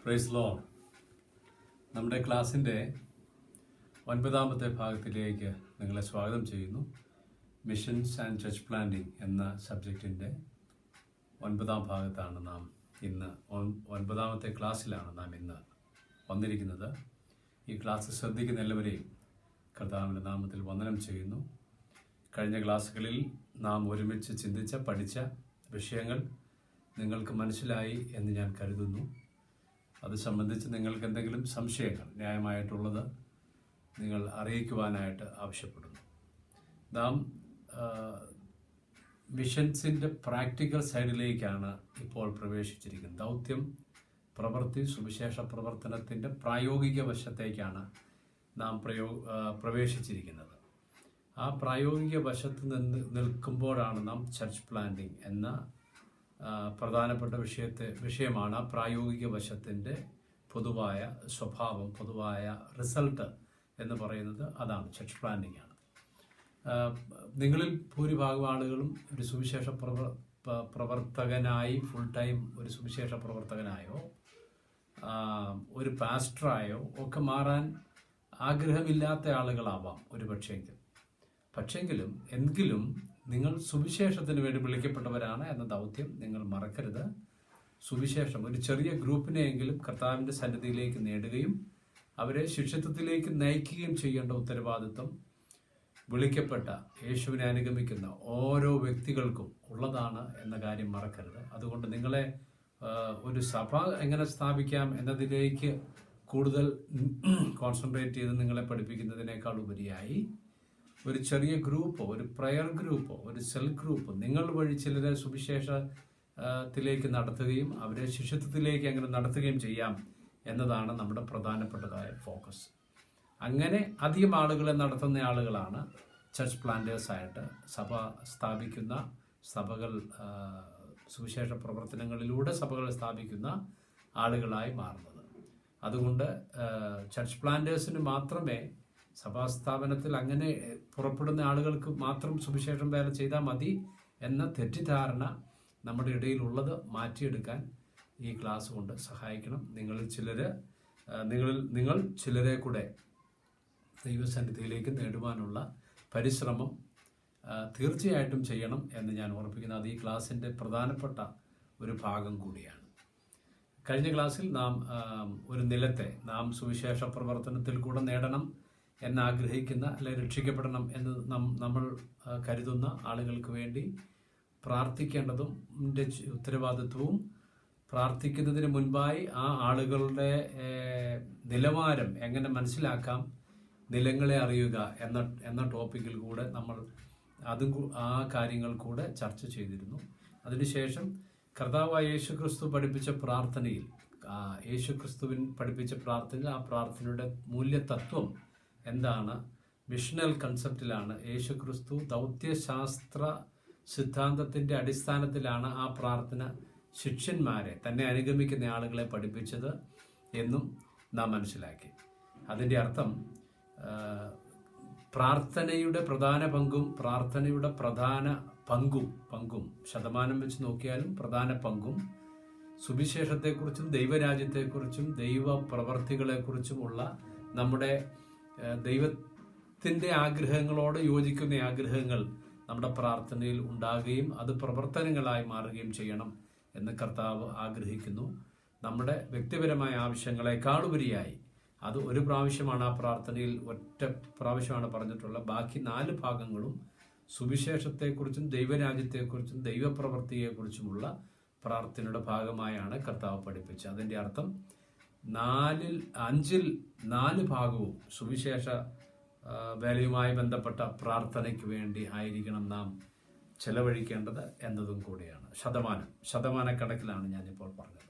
Praise Lord. നമ്മുടെ ക്ലാസ്സിൻ്റെ 9ാമത്തെ ഭാഗത്തിലേക്ക് നിങ്ങളെ സ്വാഗതം ചെയ്യുന്നു. മിഷൻസ് ആൻഡ് ചർച്ച് പ്ലാന്റിംഗ് എന്ന സബ്ജക്റ്റിൻ്റെ 9ാം ഭാഗത്താണ് നാം ഇന്ന് 9ാമത്തെ ക്ലാസ്സിലാണ് നാം ഇന്ന് വന്നിരിക്കുന്നത്. ഈ ക്ലാസ് ശ്രദ്ധിക്കുന്ന എല്ലാവരെയും കർത്താവിൻ്റെ നാമത്തിൽ വന്ദനം ചെയ്യുന്നു. കഴിഞ്ഞ ക്ലാസ്സുകളിൽ നാം ഒരുമിച്ച് ചിന്തിച്ച പഠിച്ച വിഷയങ്ങൾ നിങ്ങൾക്ക് മനസ്സിലായി എന്ന് ഞാൻ കരുതുന്നു. അത് സംബന്ധിച്ച് നിങ്ങൾക്ക് എന്തെങ്കിലും സംശയങ്ങൾ ന്യായമായിട്ടുള്ളത് നിങ്ങൾ അറിയിക്കുവാനായിട്ട് ആവശ്യപ്പെടുന്നു. നാം മിഷൻസിൻ്റെ പ്രാക്ടിക്കൽ സൈഡിലേക്കാണ് ഇപ്പോൾ പ്രവേശിച്ചിരിക്കുന്നത്. ദൗത്യം, പ്രവൃത്തി, സുവിശേഷ പ്രവർത്തനത്തിൻ്റെ പ്രായോഗിക വശത്തേക്കാണ് നാം പ്രവേശിച്ചിരിക്കുന്നത്. ആ പ്രായോഗിക വശത്ത് നിൽക്കുമ്പോഴാണ് നാം ചർച്ച് പ്ലാന്റിംഗ് എന്ന പ്രധാനപ്പെട്ട വിഷയമാണ്. ആ പ്രായോഗിക വശത്തിൻ്റെ പൊതുവായ സ്വഭാവം, പൊതുവായ റിസൾട്ട് എന്ന് പറയുന്നത് അതാണ്, ചർച്ച് പ്ലാന്റിംഗ് ആണ്. നിങ്ങളിൽ ഭൂരിഭാഗം ആളുകളും ഒരു സുവിശേഷ പ്രവർത്തകനായി, ഫുൾ ടൈം ഒരു സുവിശേഷ പ്രവർത്തകനായോ ഒരു പാസ്റ്ററായോ ഒക്കെ മാറാൻ ആഗ്രഹമില്ലാത്ത ആളുകളാവാം ഒരു പക്ഷെങ്കിലും നിങ്ങൾ സുവിശേഷത്തിന് വേണ്ടി വിളിക്കപ്പെട്ടവരാണ് എന്ന ദൗത്യം നിങ്ങൾ മറക്കരുത്. സുവിശേഷം ഒരു ചെറിയ ഗ്രൂപ്പിനെയെങ്കിലും കർത്താവിൻ്റെ സന്നിധിയിലേക്ക് നേടുകയും അവരെ ശിഷ്യത്വത്തിലേക്ക് നയിക്കുകയും ചെയ്യേണ്ട ഉത്തരവാദിത്വം വിളിക്കപ്പെട്ട യേശുവിനെ അനുഗമിക്കുന്ന ഓരോ വ്യക്തികൾക്കും ഉള്ളതാണ് എന്ന കാര്യം മറക്കരുത്. അതുകൊണ്ട് നിങ്ങളെ ഒരു സഭ എങ്ങനെ സ്ഥാപിക്കാം എന്നതിലേക്ക് കൂടുതൽ കോൺസെൻട്രേറ്റ് ചെയ്ത് നിങ്ങളെ പഠിപ്പിക്കുന്നതിനേക്കാൾ ഉപരിയായി ഒരു ചെറിയ ഗ്രൂപ്പോ, ഒരു പ്രയർ ഗ്രൂപ്പോ, ഒരു സെൽ ഗ്രൂപ്പോ നിങ്ങൾ വഴി ചിലരെ സുവിശേഷത്തിലേക്ക് നടത്തുകയും അവരെ ശിഷ്യത്വത്തിലേക്ക് അങ്ങനെ നടത്തുകയും ചെയ്യാം എന്നതാണ് നമ്മുടെ പ്രധാനപ്പെട്ടതായ ഫോക്കസ്. അങ്ങനെ അധികം ആളുകളെ നടത്തുന്ന ആളുകളാണ് ചർച്ച് പ്ലാന്റേഴ്സായിട്ട് സഭ സ്ഥാപിക്കുന്ന, സഭകൾ സുവിശേഷ പ്രവർത്തനങ്ങളിലൂടെ സഭകൾ സ്ഥാപിക്കുന്ന ആളുകളായി മാറുന്നത്. അതുകൊണ്ട് ചർച്ച് പ്ലാന്റേഴ്സിന് മാത്രമേ, സഭാസ്ഥാപനത്തിൽ അങ്ങനെ പുറപ്പെടുന്ന ആളുകൾക്ക് മാത്രം സുവിശേഷം വേല ചെയ്താൽ മതി എന്ന തെറ്റിദ്ധാരണ നമ്മുടെ ഇടയിലുള്ളത് മാറ്റിയെടുക്കാൻ ഈ ക്ലാസ് കൊണ്ട് സഹായിക്കണം. നിങ്ങൾ ചിലരെ കൂടെ ദൈവസന്നിധിയിലേക്ക് നേടുവാനുള്ള പരിശ്രമം തീർച്ചയായിട്ടും ചെയ്യണം എന്ന് ഞാൻ ഓർപ്പിക്കുന്നു. അത് ഈ ക്ലാസ്സിൻ്റെ പ്രധാനപ്പെട്ട ഒരു ഭാഗം കൂടിയാണ്. കഴിഞ്ഞ ക്ലാസ്സിൽ നാം ഒരു നിലത്തെ നാം സുവിശേഷ പ്രവർത്തനത്തിൽ കൂടെ നേടണം എന്നാഗ്രഹിക്കുന്ന, അല്ലെ രക്ഷിക്കപ്പെടണം എന്ന് നമ്മൾ കരുതുന്ന ആളുകൾക്ക് വേണ്ടി പ്രാർത്ഥിക്കേണ്ടതും ഉത്തരവാദിത്വവും, പ്രാർത്ഥിക്കുന്നതിന് മുൻപായി ആ ആളുകളുടെ നിലവാരം എങ്ങനെ മനസ്സിലാക്കാം, നിലങ്ങളെ അറിയുക എന്ന ടോപ്പിക്കിൽ കൂടെ നമ്മൾ ആ കാര്യങ്ങൾ കൂടെ ചർച്ച ചെയ്തിരുന്നു. അതിനുശേഷം കർത്താവായ യേശുക്രിസ്തു പഠിപ്പിച്ച പ്രാർത്ഥനയിൽ, യേശുക്രിസ്തുവിൻ പഠിപ്പിച്ച പ്രാർത്ഥനയിൽ ആ പ്രാർത്ഥനയുടെ മൂല്യതത്വം എന്താണ്, മിഷണൽ കൺസെപ്റ്റിലാണ് യേശുക്രിസ്തു ദൗത്യശാസ്ത്ര സിദ്ധാന്തത്തിൻ്റെ അടിസ്ഥാനത്തിലാണ് ആ പ്രാർത്ഥന ശിഷ്യന്മാരെ, തന്നെ അനുഗമിക്കുന്ന ആളുകളെ പഠിപ്പിച്ചത് എന്നും നാം മനസ്സിലാക്കി. അതിൻ്റെ അർത്ഥം പ്രാർത്ഥനയുടെ പ്രധാന പങ്കും ശതമാനം വെച്ച് നോക്കിയാലും പ്രധാന പങ്കും സുവിശേഷത്തെക്കുറിച്ചും ദൈവരാജ്യത്തെക്കുറിച്ചും ദൈവ പ്രവർത്തികളെക്കുറിച്ചുമുള്ള നമ്മുടെ ദൈവത്തിൻ്റെ ആഗ്രഹങ്ങളോട് യോജിക്കുന്ന ആഗ്രഹങ്ങൾ നമ്മുടെ പ്രാർത്ഥനയിൽ ഉണ്ടാകുകയും അത് പ്രവർത്തനങ്ങളായി മാറുകയും ചെയ്യണം എന്ന് കർത്താവ് ആഗ്രഹിക്കുന്നു. നമ്മുടെ വ്യക്തിപരമായ ആവശ്യങ്ങളെക്കാളുപരിയായി അത് ഒരു പ്രാവശ്യമാണ് ആ പ്രാർത്ഥനയിൽ, ഒറ്റ പ്രാവശ്യമാണ് പറഞ്ഞിട്ടുള്ള. ബാക്കി 4 ഭാഗങ്ങളും സുവിശേഷത്തെക്കുറിച്ചും ദൈവരാജ്യത്തെക്കുറിച്ചും ദൈവപ്രവൃത്തിയെക്കുറിച്ചുമുള്ള പ്രാർത്ഥനയുടെ ഭാഗമായാണ് കർത്താവ് പഠിപ്പിച്ചത്. അതിൻ്റെ അർത്ഥം 5-ൽ 4 ഭാഗവും സുവിശേഷ വേലയുമായി ബന്ധപ്പെട്ട പ്രാർത്ഥനയ്ക്ക് വേണ്ടി ആയിരിക്കണം നാം ചെലവഴിക്കേണ്ടത് എന്നതും കൂടിയാണ്. ശതമാനക്കണക്കിലാണ് ഞാനിപ്പോൾ പറഞ്ഞത്.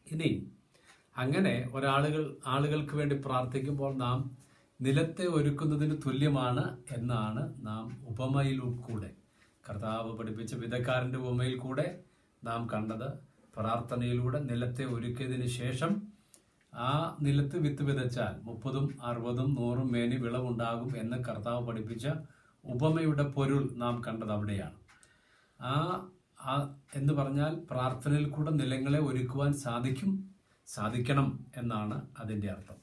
ഇനി അങ്ങനെ ആളുകൾക്ക് വേണ്ടി പ്രാർത്ഥിക്കുമ്പോൾ നാം നിലത്തെ ഒരുക്കുന്നതിന് തുല്യമാണ് എന്നാണ് നാം ഉപമയിലൂടെ, കർത്താവ് പഠിപ്പിച്ച വിതക്കാരൻ്റെ ഉപമയിൽ കൂടെ നാം കണ്ടത്. പ്രാർത്ഥനയിലൂടെ നിലത്തെ ഒരുക്കിയതിന് ശേഷം ആ നിലത്ത് വിത്ത് വിതച്ചാൽ 30, 60, 100 മേനി വിളവുണ്ടാകും എന്ന് കർത്താവ് പഠിപ്പിച്ച ഉപമയുടെ പൊരുൾ നാം കണ്ടത് അവിടെയാണ്. എന്ന് പറഞ്ഞാൽ പ്രാർത്ഥനയിൽ കൂടെ നിലങ്ങളെ ഒരുക്കുവാൻ സാധിക്കണം എന്നാണ് അതിൻ്റെ അർത്ഥം.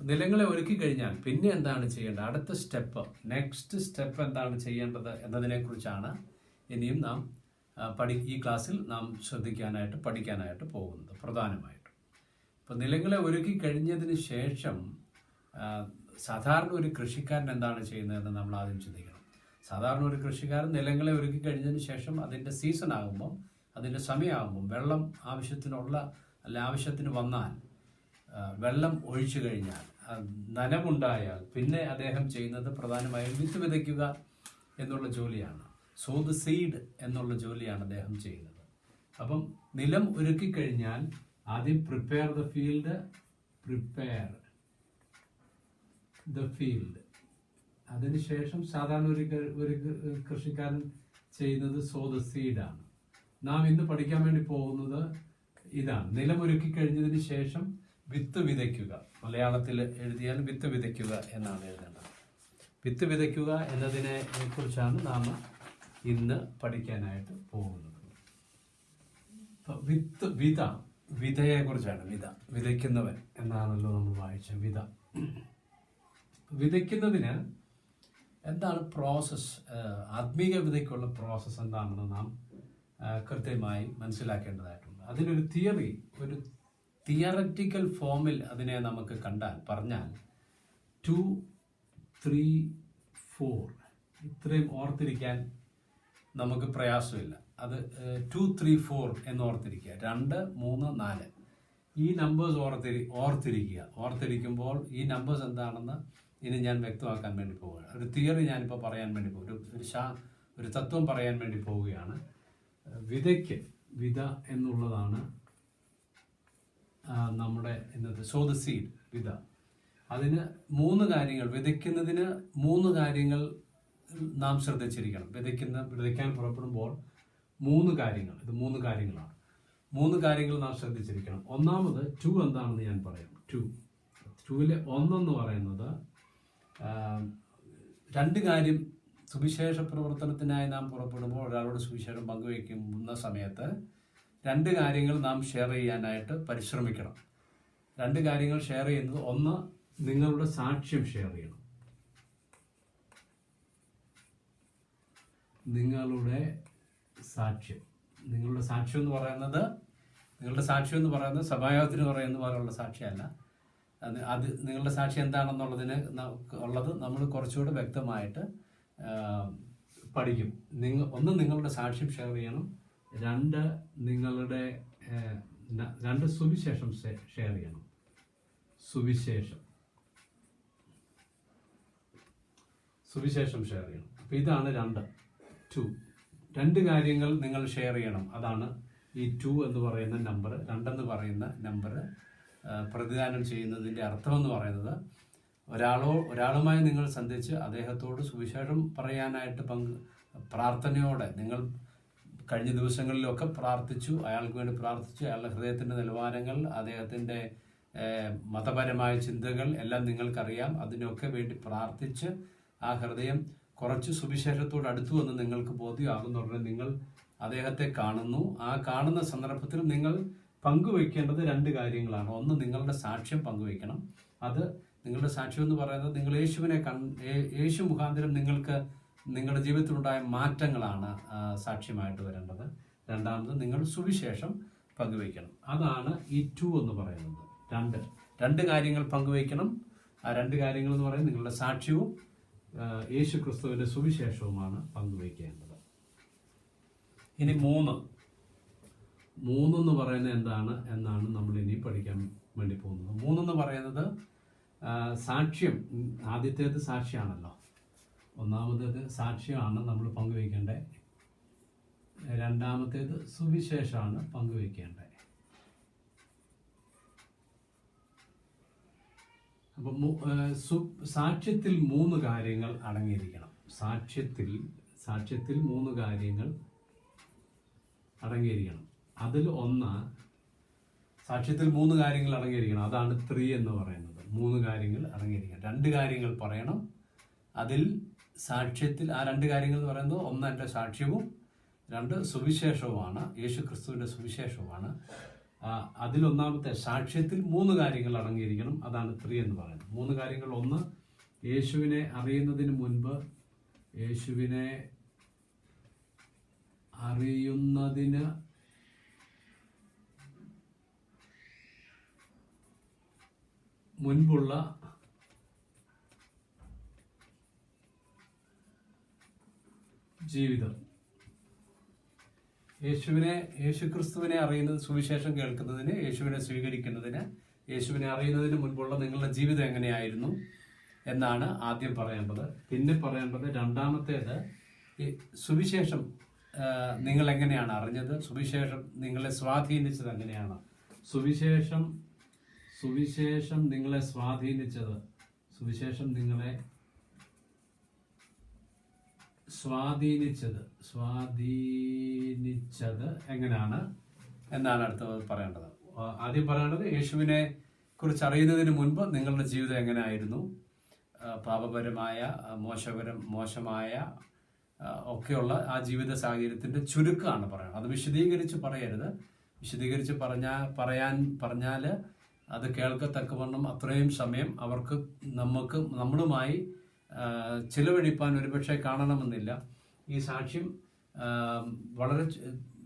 നിലങ്ങളെ ഒരുക്കി കഴിഞ്ഞാൽ പിന്നെ എന്താണ് ചെയ്യേണ്ടത്, അടുത്ത സ്റ്റെപ്പ്, നെക്സ്റ്റ് സ്റ്റെപ്പ് എന്താണ് ചെയ്യേണ്ടത് എന്നതിനെക്കുറിച്ചാണ് ഇനിയും നാം ഈ ക്ലാസ്സിൽ നാം പഠിക്കാനായിട്ട് പോകുന്നത് പ്രധാനമായിട്ടും. അപ്പോൾ നിലങ്ങളെ ഒരുക്കി കഴിഞ്ഞതിന് ശേഷം സാധാരണ ഒരു കൃഷിക്കാരൻ എന്താണ് ചെയ്യുന്നതെന്ന് നമ്മൾ ആദ്യം ചിന്തിക്കണം. സാധാരണ ഒരു കൃഷിക്കാരൻ നിലങ്ങളെ ഒരുക്കി കഴിഞ്ഞതിന് ശേഷം അതിൻ്റെ സീസൺ ആകുമ്പം, അതിൻ്റെ സമയമാകുമ്പം, വെള്ളം ആവശ്യത്തിന് വന്നാൽ, വെള്ളം ഒഴിച്ചു കഴിഞ്ഞാൽ, നനവുണ്ടായാൽ പിന്നെ അദ്ദേഹം ചെയ്യുന്നത് പ്രധാനമായും വിത്ത് വിതയ്ക്കുക എന്നുള്ള ജോലിയാണ്. സോ ദ സീഡ് എന്നുള്ള ജോലിയാണ് അദ്ദേഹം ചെയ്യുന്നത്. അപ്പം നിലം ഒരുക്കി കഴിഞ്ഞാൽ ആദ്യം പ്രിപ്പയർ ദ ഫീൽഡ്. അതിനുശേഷം സാധാരണ ഒരു കൃഷിക്കാരൻ ചെയ്യുന്നത് സോ ദ സീഡാണ്. നാം ഇന്ന് പഠിക്കാൻ വേണ്ടി പോകുന്നത് ഇതാണ്. നിലമൊരുക്കി കഴിഞ്ഞതിന് ശേഷം വിത്ത് വിതയ്ക്കുക. മലയാളത്തിൽ എഴുതിയാൽ വിത്ത് വിതയ്ക്കുക എന്നാണ് എഴുതേണ്ടത്. വിത്ത് വിതയ്ക്കുക എന്നതിനെ കുറിച്ചാണ് നാം ഇന്ന് പഠിക്കാനായിട്ട് പോകുന്നത്. വിതയെ കുറിച്ചാണ്. വിതയ്ക്കുന്നവൻ എന്നാണല്ലോ നമ്മൾ വായിച്ച വിത. വിതയ്ക്കുന്നതിന് എന്താണ് പ്രോസസ്സ്, ആത്മീയ വിതയ്ക്കുള്ള പ്രോസസ്സ് എന്താണെന്ന് നാം കൃത്യമായി മനസ്സിലാക്കേണ്ടതായിട്ടുണ്ട്. അതിനൊരു ഒരു തിയററ്റിക്കൽ ഫോമിൽ അതിനെ നമുക്ക് പറഞ്ഞാൽ 2, 3, 4 ഇത്രയും ഓർത്തിരിക്കാൻ നമുക്ക് പ്രയാസമില്ല. അത് 2, 3, 4 എന്ന് ഓർത്തിരിക്കുക. 2, 3, 4 ഈ നമ്പേഴ്സ് ഓർത്തിരിക്കുമ്പോൾ ഈ നമ്പേഴ്സ് എന്താണെന്ന് ഇനി ഞാൻ വ്യക്തമാക്കാൻ വേണ്ടി പോവുകയാണ്. ഒരു തിയറി ഞാനിപ്പോൾ പറയാൻ വേണ്ടി ഒരു തത്വം പറയാൻ വേണ്ടി പോവുകയാണ്. വിത എന്നുള്ളതാണ് നമ്മുടെ ഇന്നത്തെ സോ ദ സീഡ്, വിത. അതിന് 3 കാര്യങ്ങൾ, വിതയ്ക്കുന്നതിന് 3 കാര്യങ്ങൾ നാം ശ്രദ്ധിച്ചിരിക്കണം. വിതയ്ക്കാൻ പുറപ്പെടുമ്പോൾ 3 കാര്യങ്ങൾ, ഇത് 3 കാര്യങ്ങളാണ്. 3 കാര്യങ്ങൾ നാം ശ്രദ്ധിച്ചിരിക്കണം. ഒന്നാമത് 2 എന്താണെന്ന് ഞാൻ പറയാം. 2ലെ 1 എന്ന് പറയുന്നത് 2 കാര്യം. സുവിശേഷ പ്രവർത്തനത്തിനായി നാം പുറപ്പെടുമ്പോൾ, ഒരാളോട് സുവിശേഷം പങ്കുവയ്ക്കുന്ന സമയത്ത് 2 കാര്യങ്ങൾ നാം ഷെയർ ചെയ്യാനായിട്ട് പരിശ്രമിക്കണം. 2 കാര്യങ്ങൾ ഷെയർ ചെയ്യുന്നത്, ഒന്ന് നിങ്ങളുടെ സാക്ഷ്യം ഷെയർ ചെയ്യണം. നിങ്ങളുടെ സാക്ഷ്യം എന്ന് പറയുന്നത് സഭായോഗത്തിന് പറയുന്ന പോലെയുള്ള സാക്ഷ്യമല്ല. അത് നിങ്ങളുടെ സാക്ഷ്യം എന്താണെന്നുള്ളത് നമ്മൾ കുറച്ചുകൂടെ വ്യക്തമായിട്ട് പഠിക്കും. ഒന്ന് നിങ്ങളുടെ സാക്ഷ്യം ഷെയർ ചെയ്യണം. 2 നിങ്ങളുടെ 2 സുവിശേഷം ഷെയർ ചെയ്യണം. സുവിശേഷം ഷെയർ ചെയ്യണം. അപ്പോൾ ഇതാണ് 2 കാര്യങ്ങൾ നിങ്ങൾ ഷെയർ ചെയ്യണം. അതാണ് ഈ 2 എന്ന് പറയുന്ന നമ്പർ, 2 എന്ന് പറയുന്ന നമ്പർ പ്രതിദാനം ചെയ്യുന്നതിൻ്റെ അർത്ഥം എന്ന് പറയുന്നത്, ഒരാളുമായി നിങ്ങൾ സന്ധിച്ച് അദ്ദേഹത്തോട് സുവിശേഷം പറയാനായിട്ട് പ്രാർത്ഥനയോടെ നിങ്ങൾ കഴിഞ്ഞ ദിവസങ്ങളിലൊക്കെ അയാൾക്ക് വേണ്ടി പ്രാർത്ഥിച്ചു. അയാളുടെ ഹൃദയത്തിൻ്റെ നിലവാരങ്ങൾ, അദ്ദേഹത്തിൻ്റെ മതപരമായ ചിന്തകൾ എല്ലാം നിങ്ങൾക്കറിയാം. അതിനൊക്കെ വേണ്ടി പ്രാർത്ഥിച്ച് ആ ഹൃദയം കുറച്ച് സുവിശേഷത്തോട് അടുത്തു എന്ന് നിങ്ങൾക്ക് ബോധ്യമാകുന്നുടനെ നിങ്ങൾ അദ്ദേഹത്തെ കാണുന്നു. ആ കാണുന്ന സന്ദർഭത്തിൽ നിങ്ങൾ പങ്കുവയ്ക്കേണ്ടത് 2 കാര്യങ്ങളാണ്. ഒന്ന്, നിങ്ങളുടെ സാക്ഷ്യം പങ്കുവയ്ക്കണം. അത് നിങ്ങളുടെ സാക്ഷ്യം എന്ന് പറയുന്നത് നിങ്ങൾ യേശു മുഖാന്തരം നിങ്ങളുടെ ജീവിതത്തിലുണ്ടായ മാറ്റങ്ങളാണ് സാക്ഷ്യമായിട്ട് വരേണ്ടത്. രണ്ടാമത്, നിങ്ങൾ സുവിശേഷം പങ്കുവയ്ക്കണം. അതാണ് ഈ 2 എന്ന് പറയുന്നത്. 2 കാര്യങ്ങൾ പങ്കുവയ്ക്കണം. ആ 2 കാര്യങ്ങൾ എന്ന് പറയുന്നത് നിങ്ങളുടെ സാക്ഷ്യവും യേശു ക്രിസ്തുവിന്റെ സുവിശേഷവുമാണ് പങ്കുവയ്ക്കേണ്ടത്. ഇനി 3 എന്ന് പറയുന്നത് എന്താണ് എന്നാണ് നമ്മൾ ഇനി പഠിക്കാൻ വേണ്ടി പോകുന്നത്. 3 എന്ന് പറയുന്നത് സാക്ഷ്യം. ആദ്യത്തേത് സാക്ഷ്യമാണല്ലോ. ഒന്നാമത്തേത് സാക്ഷ്യമാണ് നമ്മൾ പങ്കുവയ്ക്കേണ്ടത്. രണ്ടാമത്തേത് സുവിശേഷമാണ് പങ്കുവയ്ക്കേണ്ടത്. അപ്പം സാക്ഷ്യത്തിൽ 3 കാര്യങ്ങൾ അടങ്ങിയിരിക്കണം. സാക്ഷ്യത്തിൽ 3 കാര്യങ്ങൾ അടങ്ങിയിരിക്കണം. അതിൽ ഒന്ന്, സാക്ഷ്യത്തിൽ 3 കാര്യങ്ങൾ അടങ്ങിയിരിക്കണം. അതാണ് 3 എന്ന് പറയുന്നത്. 3 കാര്യങ്ങൾ അടങ്ങിയിരിക്കണം. 2 കാര്യങ്ങൾ പറയണം. അതിൽ സാക്ഷ്യത്തിൽ ആ 2 കാര്യങ്ങൾ എന്ന് പറയുന്നത്, ഒന്ന് എൻ്റെ സാക്ഷ്യവും 2 സുവിശേഷവുമാണ്, യേശു ക്രിസ്തുവിൻ്റെ സുവിശേഷവുമാണ്. അതിലൊന്നാമത്തെ സാക്ഷ്യത്തിൽ 3 കാര്യങ്ങൾ അടങ്ങിയിരിക്കണം. അതാണ് 3 എന്ന് പറയുന്നത്. 3 കാര്യങ്ങൾ. ഒന്ന്, യേശുവിനെ അറിയുന്നതിന് മുൻപ്, യേശുവിനെ അറിയുന്നതിന് മുൻപുള്ള ജീവിതം. യേശുക്രിസ്തുവിനെ അറിയുന്നത്, സുവിശേഷം കേൾക്കുന്നതിന്, യേശുവിനെ സ്വീകരിക്കുന്നതിന്, യേശുവിനെ അറിയുന്നതിന് മുൻപുള്ള നിങ്ങളുടെ ജീവിതം എങ്ങനെയായിരുന്നു എന്നാണ് ആദ്യം പറയേണ്ടത്. പിന്നെ പറയേണ്ടത് രണ്ടാമത്തേത്, ഈ സുവിശേഷം നിങ്ങൾ എങ്ങനെയാണ് അറിഞ്ഞത്, സുവിശേഷം നിങ്ങളെ സ്വാധീനിച്ചത് എങ്ങനെയാണ്, സുവിശേഷം നിങ്ങളെ സ്വാധീനിച്ചത് എങ്ങനെയാണ് എന്നാണ് അടുത്തത് പറയേണ്ടത്. ആദ്യം പറയേണ്ടത്, യേശുവിനെ കുറിച്ച് അറിയുന്നതിന് മുൻപ് നിങ്ങളുടെ ജീവിതം എങ്ങനെയായിരുന്നു, പാപപരമായ മോശമായ ഒക്കെയുള്ള ആ ജീവിത സാഹചര്യത്തിന്റെ ചുരുക്കമാണ് പറയുന്നത്. അത് വിശദീകരിച്ച് പറയരുത്. വിശദീകരിച്ച് പറഞ്ഞാൽ അത് കേൾക്കത്തക്കവണ്ണം അത്രയും സമയം നമ്മളുമായി ചിലവഴിപ്പാൻ ഒരുപക്ഷെ കാണണമെന്നില്ല. ഈ സാക്ഷ്യം വളരെ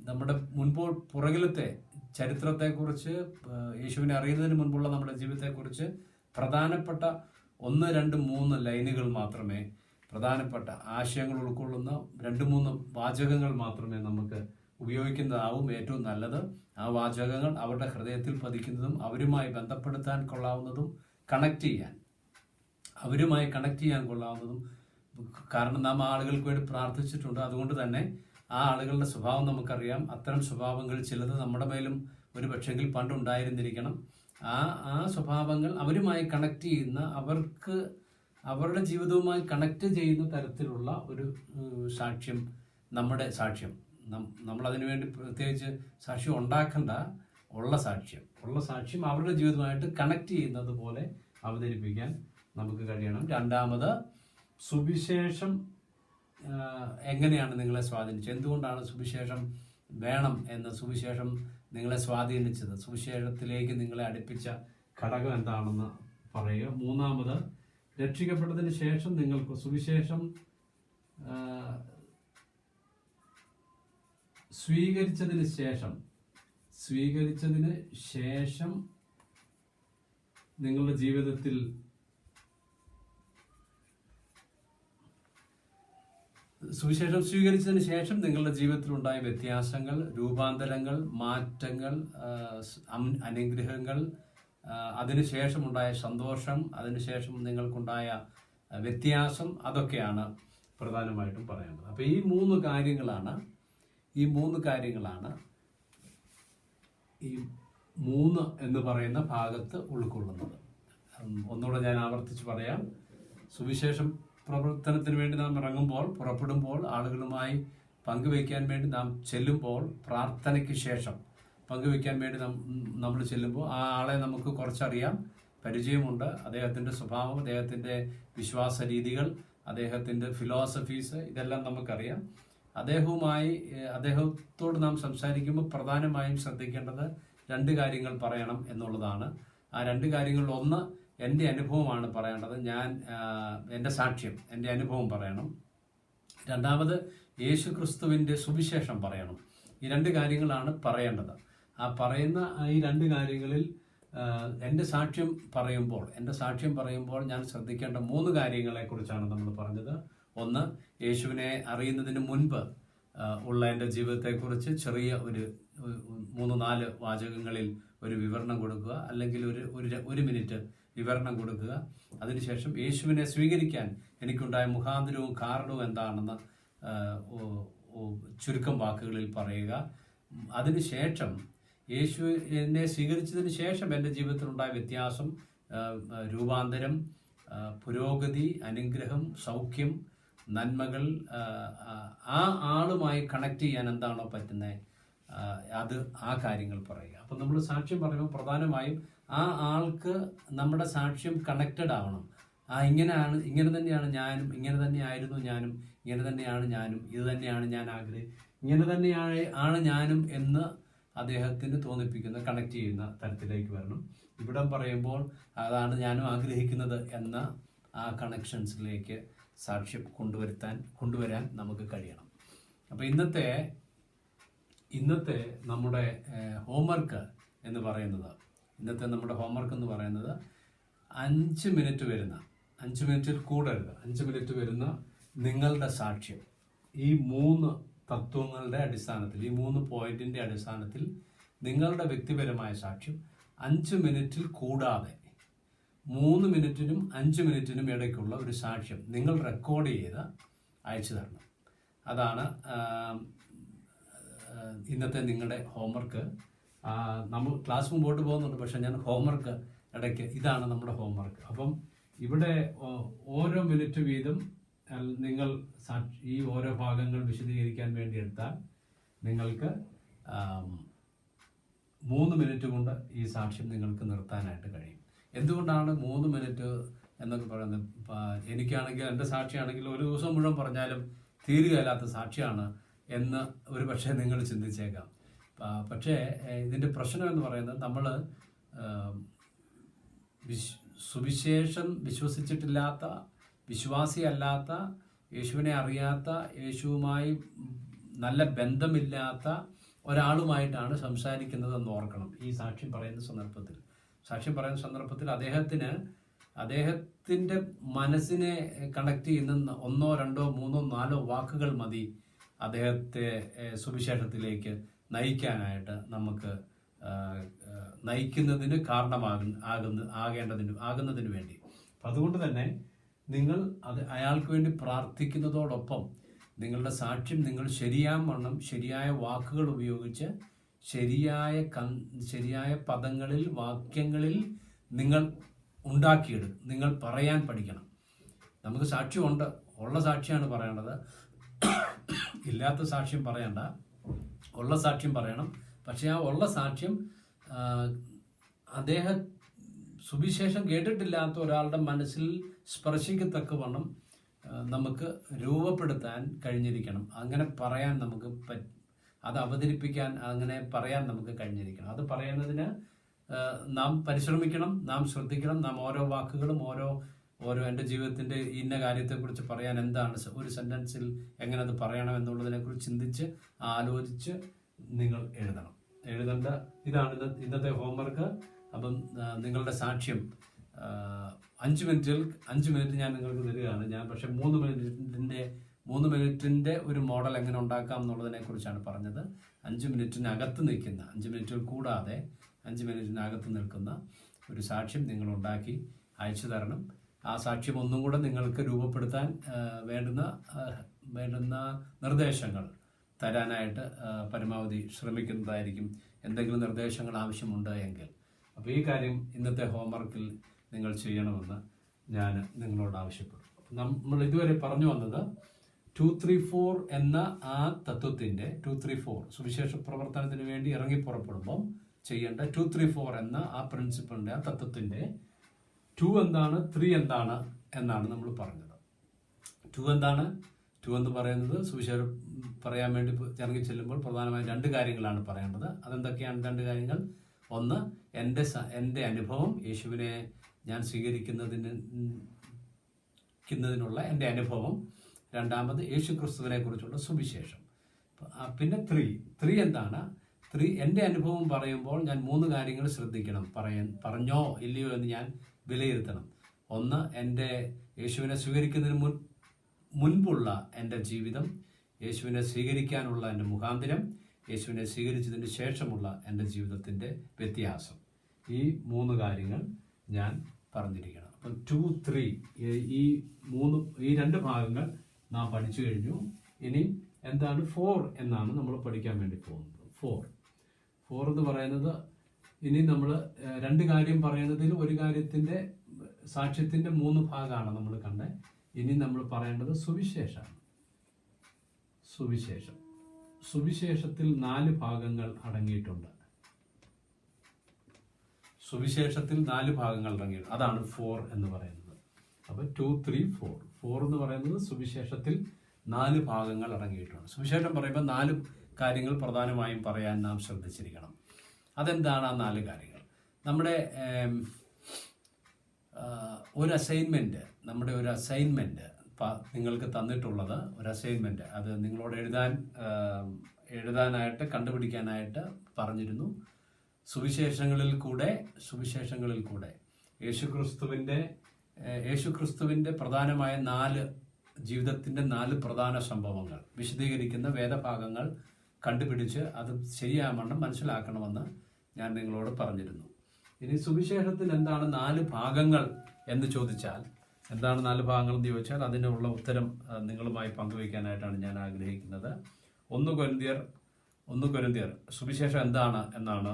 നമ്മുടെ പുറകിലത്തെ ചരിത്രത്തെക്കുറിച്ച്, യേശുവിനെ അറിയുന്നതിന് മുൻപുള്ള നമ്മുടെ ജീവിതത്തെക്കുറിച്ച് പ്രധാനപ്പെട്ട 1, 2, 3 ലൈനുകൾ മാത്രമേ, പ്രധാനപ്പെട്ട ആശയങ്ങൾ ഉൾക്കൊള്ളുന്ന 2-3 വാചകങ്ങൾ മാത്രമേ നമുക്ക് ഉപയോഗിക്കുന്നതാവും ഏറ്റവും നല്ലത്. ആ വാചകങ്ങൾ അവരുടെ ഹൃദയത്തിൽ പതിക്കുന്നതും അവരുമായി ബന്ധപ്പെടുത്താൻ കൊള്ളാവുന്നതും അവരുമായി കണക്ട് ചെയ്യാൻ കൊള്ളാവുന്നതും. കാരണം നാം ആളുകൾക്ക് വേണ്ടി പ്രാർത്ഥിച്ചിട്ടുണ്ട്. അതുകൊണ്ട് തന്നെ ആ ആളുകളുടെ സ്വഭാവം നമുക്കറിയാം. അത്തരം സ്വഭാവങ്ങൾ ചിലത് നമ്മുടെ മേലും ഒരു പക്ഷെങ്കിൽ പണ്ടുണ്ടായിരുന്നിരിക്കണം. ആ സ്വഭാവങ്ങൾ അവരുമായി കണക്ട് ചെയ്യുന്ന, അവരുടെ ജീവിതവുമായി കണക്ട് ചെയ്യുന്ന തരത്തിലുള്ള ഒരു സാക്ഷ്യം, നമ്മുടെ സാക്ഷ്യം. നമ്മൾ അതിനുവേണ്ടി പ്രത്യേകിച്ച് സാക്ഷ്യം ഉണ്ടാക്കണ്ട. ഉള്ള സാക്ഷ്യം അവരുടെ ജീവിതമായിട്ട് കണക്ട് ചെയ്യുന്നത് പോലെ അവതരിപ്പിക്കാൻ നമുക്ക് കഴിയണം. രണ്ടാമത്, സുവിശേഷം എങ്ങനെയാണ് നിങ്ങളെ സ്വാധീനിച്ചത്, എന്തുകൊണ്ടാണ് സുവിശേഷം വേണം എന്ന്, സുവിശേഷം നിങ്ങളെ സ്വാധീനിച്ചത്, സുവിശേഷത്തിലേക്ക് നിങ്ങളെ അടുപ്പിച്ച ഘടകം എന്താണെന്ന് പറയുക. മൂന്നാമത്, രക്ഷിക്കപ്പെട്ടതിന് ശേഷം നിങ്ങൾക്ക് സുവിശേഷം സ്വീകരിച്ചതിന് ശേഷം നിങ്ങളുടെ ജീവിതത്തിൽ സുവിശേഷം സ്വീകരിച്ചതിന് ശേഷം നിങ്ങളുടെ ജീവിതത്തിലുണ്ടായ വ്യത്യാസങ്ങൾ, രൂപാന്തരങ്ങൾ, മാറ്റങ്ങൾ, അനുഗ്രഹങ്ങൾ, അതിനുശേഷമുണ്ടായ സന്തോഷം, അതിനുശേഷം നിങ്ങൾക്കുണ്ടായ വ്യത്യാസം, അതൊക്കെയാണ് പ്രധാനമായിട്ടും പറയേണ്ടത്. അപ്പോൾ ഈ മൂന്ന് കാര്യങ്ങളാണ് ഈ 3 എന്ന് പറയുന്ന ഭാഗത്ത് ഉൾക്കൊള്ളുന്നത്. ഒന്നുകൂടെ ഞാൻ ആവർത്തിച്ച് പറയാം. സുവിശേഷം പ്രവർത്തനത്തിന് വേണ്ടി നാം ഇറങ്ങുമ്പോൾ, പുറപ്പെടുമ്പോൾ, ആളുകളുമായി പങ്കുവയ്ക്കാൻ വേണ്ടി നാം ചെല്ലുമ്പോൾ, പ്രാർത്ഥനയ്ക്ക് ശേഷം പങ്കുവയ്ക്കാൻ വേണ്ടി നമ്മൾ ചെല്ലുമ്പോൾ, ആ ആളെ നമുക്ക് കുറച്ചറിയാം, പരിചയമുണ്ട്. അദ്ദേഹത്തിൻ്റെ സ്വഭാവം, അദ്ദേഹത്തിൻ്റെ വിശ്വാസ രീതികൾ, അദ്ദേഹത്തിൻ്റെ ഫിലോസഫീസ്, ഇതെല്ലാം നമുക്കറിയാം. അദ്ദേഹത്തോട് നാം സംസാരിക്കുമ്പോൾ പ്രധാനമായും ശ്രദ്ധിക്കേണ്ടത് 2 കാര്യങ്ങൾ പറയണം എന്നുള്ളതാണ്. ആ 2 കാര്യങ്ങളിൽ ഒന്ന്, എൻ്റെ അനുഭവമാണ് പറയേണ്ടത്. എൻ്റെ സാക്ഷ്യം, എൻ്റെ അനുഭവം പറയണം. രണ്ടാമത്, യേശുക്രിസ്തുവിൻ്റെ സുവിശേഷം പറയണം. ഈ 2 കാര്യങ്ങളാണ് പറയേണ്ടത്. ആ പറയുന്ന ഈ 2 കാര്യങ്ങളിൽ എൻ്റെ സാക്ഷ്യം പറയുമ്പോൾ ഞാൻ ശ്രദ്ധിക്കേണ്ട 3 കാര്യങ്ങളെക്കുറിച്ചാണ് നമ്മൾ പറഞ്ഞത്. ഒന്ന്, യേശുവിനെ അറിയുന്നതിന് മുൻപ് ഉള്ള എൻ്റെ ജീവിതത്തെക്കുറിച്ച് ചെറിയ ഒരു 3-4 വാചകങ്ങളിൽ ഒരു വിവരണം കൊടുക്കുക, അല്ലെങ്കിൽ ഒരു മിനിറ്റ് വിവരണം കൊടുക്കുക. അതിനുശേഷം യേശുവിനെ സ്വീകരിക്കാൻ എനിക്കുണ്ടായ മുഖാന്തരവും കാരണവും എന്താണെന്ന് ചുരുക്കം വാക്കുകളിൽ പറയുക. അതിനുശേഷം യേശുവിനെ സ്വീകരിച്ചതിന് ശേഷം എൻ്റെ ജീവിതത്തിലുണ്ടായ വ്യത്യാസം, രൂപാന്തരം, പുരോഗതി, അനുഗ്രഹം, സൗഖ്യം, നന്മകൾ, ആ ആളുമായി കണക്ട് ചെയ്യാൻ എന്താണോ പറ്റുന്നത് ആ കാര്യങ്ങൾ പറയുക. അപ്പം നമ്മൾ സാക്ഷ്യം പറയുമ്പോൾ പ്രധാനമായും ആ ആൾക്ക് നമ്മുടെ സാക്ഷ്യം കണക്റ്റഡ് ആവണം. ഇങ്ങനെ തന്നെയാണ് ഞാനും, ഇങ്ങനെ തന്നെയായിരുന്നു ഞാനും, ഇങ്ങനെ തന്നെയാണ് ഞാനും, ഇത് തന്നെയാണ് ഞാൻ ഇങ്ങനെ തന്നെയാണ് ഞാനും എന്ന് അദ്ദേഹത്തിന് തോന്നിപ്പിക്കുന്ന കണക്ട് ചെയ്യുന്ന തരത്തിലേക്ക് വരണം. ഇവിടം പറയുമ്പോൾ അതാണ് ഞാനും ആഗ്രഹിക്കുന്നത് എന്ന ആ കണക്ഷൻസിലേക്ക് സാക്ഷ്യം കൊണ്ടുവരാൻ നമുക്ക് കഴിയണം. അപ്പോൾ ഇന്നത്തെ നമ്മുടെ ഹോംവർക്ക് എന്ന് പറയുന്നത് 5 മിനിറ്റ് വരുന്ന, 5 മിനിറ്റിൽ കൂടരുത്, 5 മിനിറ്റ് വരുന്ന നിങ്ങളുടെ സാക്ഷ്യം ഈ 3 തത്വങ്ങളുടെ അടിസ്ഥാനത്തിൽ, ഈ 3 പോയിന്റിന്റെ അടിസ്ഥാനത്തിൽ നിങ്ങളുടെ വ്യക്തിപരമായ സാക്ഷ്യം 5 മിനിറ്റിൽ കൂടാതെ 3 മിനിറ്റിനും 5 മിനിറ്റിനും ഇടയ്ക്കുള്ള ഒരു സാക്ഷ്യം നിങ്ങൾ റെക്കോർഡ് ചെയ്ത് അയച്ചു തരണം. അതാണ് ഇന്നത്തെ നിങ്ങളുടെ ഹോംവർക്ക്. നമ്മൾ ക്ലാസ് മുമ്പോട്ട് പോകുന്നുണ്ട്, പക്ഷെ ഞാൻ ഹോംവർക്ക് ഇടയ്ക്ക്, ഇതാണ് നമ്മുടെ ഹോംവർക്ക്. അപ്പം ഇവിടെ ഓരോ മിനിറ്റ് വീതം നിങ്ങൾ ഈ ഓരോ ഭാഗങ്ങൾ വിശദീകരിക്കാൻ വേണ്ടി എടുത്താൽ നിങ്ങൾക്ക് 3 മിനിറ്റ് കൊണ്ട് ഈ സാക്ഷ്യം നിങ്ങൾക്ക് നിർത്താനായിട്ട് കഴിയും. എന്തുകൊണ്ടാണ് 3 മിനിറ്റ് എന്നൊക്കെ പറയുന്നത്? എനിക്കാണെങ്കിൽ, എൻ്റെ സാക്ഷിയാണെങ്കിൽ ഒരു ദിവസം മുഴുവൻ പറഞ്ഞാലും തീരുകയില്ലാത്ത സാക്ഷിയാണ് എന്ന് ഒരു പക്ഷേ നിങ്ങൾ ചിന്തിച്ചേക്കാം. പക്ഷേ ഇതിൻ്റെ പ്രശ്നം എന്ന് പറയുന്നത്, നമ്മൾ സുവിശേഷം വിശ്വസിച്ചിട്ടില്ലാത്ത, വിശ്വാസിയല്ലാത്ത, യേശുവിനെ അറിയാത്ത, യേശുവുമായി നല്ല ബന്ധമില്ലാത്ത ഒരാളുമായിട്ടാണ് സംസാരിക്കുന്നതെന്ന് ഓർക്കണം. ഈ സാക്ഷ്യം പറയുന്ന സന്ദർഭത്തിൽ അദ്ദേഹത്തിൻ്റെ മനസ്സിനെ കണക്ട് ചെയ്യുന്ന 1, 2, 3, 4 വാക്കുകൾ മതി അദ്ദേഹത്തെ സുവിശേഷത്തിലേക്ക് നയിക്കാനായിട്ട്, നമുക്ക് നയിക്കുന്നതിന് ആകുന്നതിന് വേണ്ടി. അതുകൊണ്ട് തന്നെ നിങ്ങൾ അയാൾക്ക് വേണ്ടി പ്രാർത്ഥിക്കുന്നതോടൊപ്പം നിങ്ങളുടെ സാക്ഷ്യം നിങ്ങൾ ശരിയായ വാക്കുകൾ ഉപയോഗിച്ച് ശരിയായ പദങ്ങളിൽ, വാക്യങ്ങളിൽ നിങ്ങൾ നിങ്ങൾ പറയാൻ പഠിക്കണം. നമുക്ക് സാക്ഷ്യമുണ്ട്, ഉള്ള സാക്ഷിയാണ് പറയേണ്ടത്, ഇല്ലാത്ത സാക്ഷ്യം പറയണ്ട. ഉള്ള സാക്ഷ്യം പറയണം. പക്ഷെ ആ ഉള്ള സാക്ഷ്യം അദ്ദേഹം സുവിശേഷം കേട്ടിട്ടില്ലാത്ത ഒരാളുടെ മനസ്സിൽ സ്പർശിക്കത്തക്കവണ്ണം നമുക്ക് രൂപപ്പെടുത്താൻ കഴിഞ്ഞിരിക്കണം. അങ്ങനെ പറയാൻ നമുക്ക് അത് അവതരിപ്പിക്കാൻ, അങ്ങനെ പറയാൻ നമുക്ക് കഴിഞ്ഞിരിക്കണം. അത് പറയുന്നതിന് നാം പരിശ്രമിക്കണം, നാം ശ്രദ്ധിക്കണം. നാം ഓരോ വാക്കുകളും ഓരോ എൻ്റെ ജീവിതത്തിൻ്റെ ഇന്ന കാര്യത്തെക്കുറിച്ച് പറയാൻ എന്താണ് ഒരു സെൻറ്റൻസിൽ എങ്ങനെ അത് പറയണം എന്നുള്ളതിനെക്കുറിച്ച് ചിന്തിച്ച് ആലോചിച്ച് നിങ്ങൾ എഴുതേണ്ട ഇതാണ് ഇന്നത്തെ ഹോംവർക്ക്. അപ്പം നിങ്ങളുടെ സാക്ഷ്യം 5 മിനിറ്റ് ഞാൻ നിങ്ങൾക്ക് തരികയാണ്. ഞാൻ പക്ഷെ 3 മിനിറ്റിൻ്റെ ഒരു മോഡൽ എങ്ങനെ ഉണ്ടാക്കാം എന്നുള്ളതിനെ കുറിച്ചാണ് പറഞ്ഞത്. 5 മിനിറ്റിനകത്ത് നിൽക്കുന്ന, 5 മിനിറ്റിൽ കൂടാതെ 5 മിനിറ്റിനകത്ത് നിൽക്കുന്ന ഒരു സാക്ഷ്യം നിങ്ങൾ ഉണ്ടാക്കി അയച്ചു തരണം. ആ സാക്ഷ്യം ഒന്നും കൂടെ നിങ്ങൾക്ക് രൂപപ്പെടുത്താൻ വേണ്ടുന്ന നിർദ്ദേശങ്ങൾ തരാനായിട്ട് പരമാവധി ശ്രമിക്കുന്നതായിരിക്കും, എന്തെങ്കിലും നിർദ്ദേശങ്ങൾ ആവശ്യമുണ്ട് എങ്കിൽ. അപ്പോൾ ഈ കാര്യം ഇന്നത്തെ ഹോംവർക്കിൽ നിങ്ങൾ ചെയ്യണമെന്ന് ഞാൻ നിങ്ങളോട് ആവശ്യപ്പെടും. നമ്മൾ ഇതുവരെ പറഞ്ഞു വന്നത് 2-3-4 എന്ന ആ തത്വത്തിൻ്റെ 2-3-4 സുവിശേഷ പ്രവർത്തനത്തിന് വേണ്ടി ഇറങ്ങി പുറപ്പെടുമ്പം ചെയ്യേണ്ട 2-3-4 എന്ന ആ പ്രിൻസിപ്പിളിൻ്റെ, ആ തത്വത്തിൻ്റെ 2 എന്താണ്, 3 എന്താണ് എന്നാണ് നമ്മൾ പറഞ്ഞത്. 2 എന്താണ്? 2 എന്ന് പറയുന്നത് സുവിശേഷം പറയാൻ വേണ്ടി ഇറങ്ങി ചെല്ലുമ്പോൾ പ്രധാനമായും 2 കാര്യങ്ങളാണ് പറയേണ്ടത്. അതെന്തൊക്കെയാണ് 2 കാര്യങ്ങൾ? ഒന്ന്, എൻ്റെ അനുഭവം, യേശുവിനെ ഞാൻ സ്വീകരിക്കുന്നതിനുള്ള എൻ്റെ അനുഭവം. രണ്ടാമത്, യേശു ക്രിസ്തുവിനെ കുറിച്ചുള്ള സുവിശേഷം. പിന്നെ 3 എന്താണ്? 3 എൻ്റെ അനുഭവം പറയുമ്പോൾ ഞാൻ 3 കാര്യങ്ങൾ ശ്രദ്ധിക്കണം. പറഞ്ഞോ ഇല്ലയോ എന്ന് ഞാൻ വിലയിരുത്തണം. ഒന്ന്, എൻ്റെ യേശുവിനെ സ്വീകരിക്കുന്നതിന് മുൻപുള്ള എൻ്റെ ജീവിതം, യേശുവിനെ സ്വീകരിക്കാനുള്ള എൻ്റെ മുഖാന്തരം, യേശുവിനെ സ്വീകരിച്ചതിന് ശേഷമുള്ള എൻ്റെ ജീവിതത്തിൻ്റെ വ്യത്യാസം. ഈ 3 കാര്യങ്ങൾ ഞാൻ പറഞ്ഞിരിക്കണം. അപ്പം 2-3 ഈ 2 ഭാഗങ്ങൾ നാം പഠിച്ചു കഴിഞ്ഞു. ഇനി എന്താണ് 4 എന്നാണ് നമ്മൾ പഠിക്കാൻ വേണ്ടി പോകുന്നത്. 4 എന്ന് പറയുന്നത്, ഇനി നമ്മൾ 2 കാര്യം പറയുന്നതിൽ ഒരു കാര്യത്തിൻ്റെ സാക്ഷ്യത്തിൻ്റെ 3 ഭാഗമാണ് നമ്മൾ കണ്ടത്. ഇനി നമ്മൾ പറയേണ്ടത് സുവിശേഷമാണ്. സുവിശേഷത്തിൽ 4 ഭാഗങ്ങൾ അടങ്ങിയിട്ടുണ്ട്. അതാണ് 4 എന്ന് പറയുന്നത്. അപ്പോൾ 2-3-4 എന്ന് പറയുന്നത് സുവിശേഷത്തിൽ 4 ഭാഗങ്ങൾ അടങ്ങിയിട്ടുണ്ട്. സുവിശേഷം പറയുമ്പോൾ 4 കാര്യങ്ങൾ പ്രധാനമായും പറയാൻ നാം ശ്രദ്ധിച്ചിരിക്കണം. അതെന്താണ് ആ 4 കാര്യങ്ങൾ? നമ്മുടെ ഒരു അസൈൻമെൻറ്റ് നിങ്ങൾക്ക് തന്നിട്ടുള്ളത് ഒരു അസൈൻമെൻറ്റ്, അത് നിങ്ങളോട് എഴുതാനായിട്ട് കണ്ടുപിടിക്കാനായിട്ട് പറഞ്ഞിരുന്നു. സുവിശേഷങ്ങളിൽ കൂടെ യേശുക്രിസ്തുവിൻ്റെ പ്രധാനമായ 4 ജീവിതത്തിൻ്റെ 4 പ്രധാന സംഭവങ്ങൾ വിശദീകരിക്കുന്ന വേദഭാഗങ്ങൾ കണ്ടുപിടിച്ച് അത് ശരിയാവണ്ണം മനസ്സിലാക്കണമെന്ന് ഞാൻ നിങ്ങളോട് പറഞ്ഞിരുന്നു. ഇനി സുവിശേഷത്തിൽ എന്താണ് 4 ഭാഗങ്ങൾ എന്ന് ചോദിച്ചാൽ, എന്താണ് 4 ഭാഗങ്ങൾ എന്ന് ചോദിച്ചാൽ അതിനുള്ള ഉത്തരം നിങ്ങളുമായി പങ്കുവയ്ക്കാനായിട്ടാണ് ഞാൻ ആഗ്രഹിക്കുന്നത്. 1 കൊരിന്ത്യർ സുവിശേഷം എന്താണ് എന്നാണ്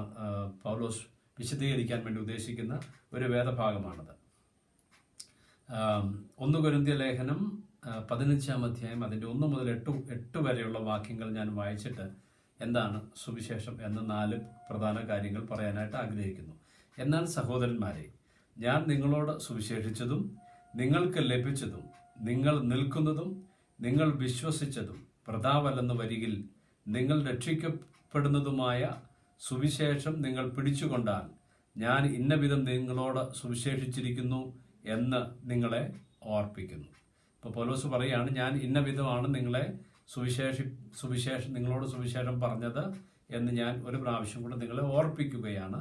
പൗലോസ് വിശദീകരിക്കാൻ വേണ്ടി ഉദ്ദേശിക്കുന്ന ഒരു വേദഭാഗമാണത്. 1 കൊരിന്ത്യർ ലേഖനം 15-ാം അധ്യായം അതിൻ്റെ 1 മുതൽ 8 വരെയുള്ള വാക്യങ്ങൾ ഞാൻ വായിച്ചിട്ട് എന്താണ് സുവിശേഷം എന്ന 4 പ്രധാന കാര്യങ്ങൾ പറയാനായിട്ട് ആഗ്രഹിക്കുന്നു. എന്നാൽ സഹോദരന്മാരെ, ഞാൻ നിങ്ങളോട് സുവിശേഷിച്ചതും നിങ്ങൾക്ക് ലഭിച്ചതും നിങ്ങൾ നിൽക്കുന്നതും നിങ്ങൾ വിശ്വസിച്ചതും വൃഥാവല്ലെന്ന് വരികിൽ നിങ്ങൾ രക്ഷിക്കപ്പെടുന്നതുമായ സുവിശേഷം നിങ്ങൾ പിടിച്ചുകൊണ്ടാൽ ഞാൻ ഇന്നവിധം നിങ്ങളോട് സുവിശേഷിച്ചിരിക്കുന്നു എന്ന് നിങ്ങളെ ഓർപ്പിക്കുന്നു. ഇപ്പോൾ പൗലോസ് പറയുകയാണ്, ഞാൻ ഇന്നവിധമാണ് നിങ്ങളെ നിങ്ങളോട് സുവിശേഷം പറഞ്ഞത് എന്ന് ഞാൻ ഒരു പ്രാവശ്യം കൂടെ നിങ്ങളെ ഓർപ്പിക്കുകയാണ്